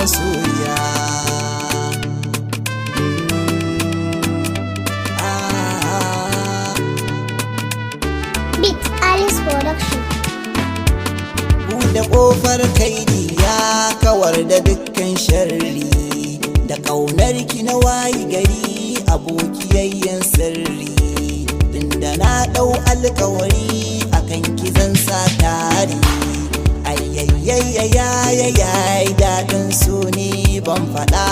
masoya. Beat Alice Production. Buɗe ƙofar kaidi ya kawar da dukkan sharri, da ƙaunar ki na wayi gari abokiyayyen sirri. Tunda na ɗau alkawari akan ki zan sa tari. Ayyayyayyayyayyayi daɗin so ne ban faɗa.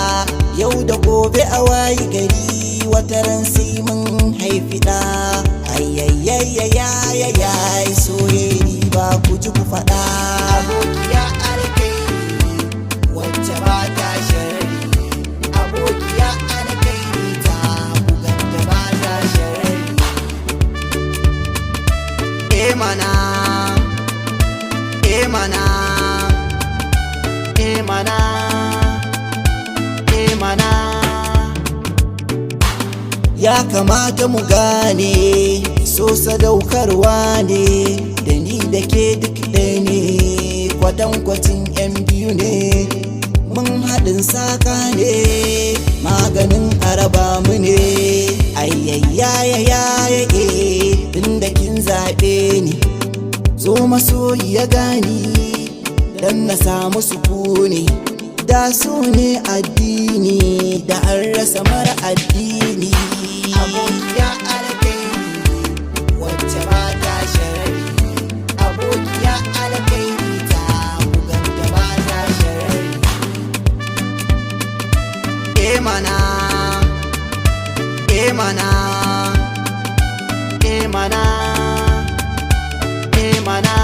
Yau da gobe a wayi gari wataran sai mun haifi ɗa. Ayyayyayyayyayyayi soyayya ba ku ji ku faɗa. Abokiya alkairi wacce ba ta sharri, abokiya alkairi ta bugar da ba ta sharri. Mana mana mana ya kamata mu gane so sadaukarwa ne, da ni da ke duk ɗaya ne, kwatankwacin yan biyu ne, mun haɗin saka ne, maganin araba mu ne. Ayyayyayyaye tunda kin zaɓe ni, zo masoyi ya gani dan na samu sukuni. Da su ne addini da an rasa mara addini. Abokiya alkairi wacce ba ta sharri, abokiya alkairi ta bugar da ba ta sharri. Mana mana mana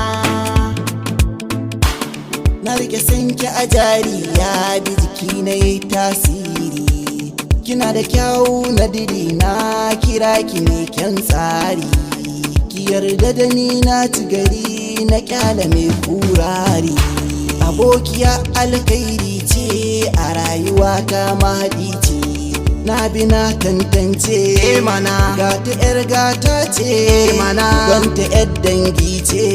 na rike sanki a jari ya bi jiki na yi tasiri. Kina da kyau na diri na kira ki ne kyan tsari. Ki yarda da ni na ci gari na kyala mai kurari. Abokiya alkairi ce a rayuwa ta mahaɗi ce, na bi na tantance. Mana gata 'yar gata ce, mana ganta 'yar dangi ce.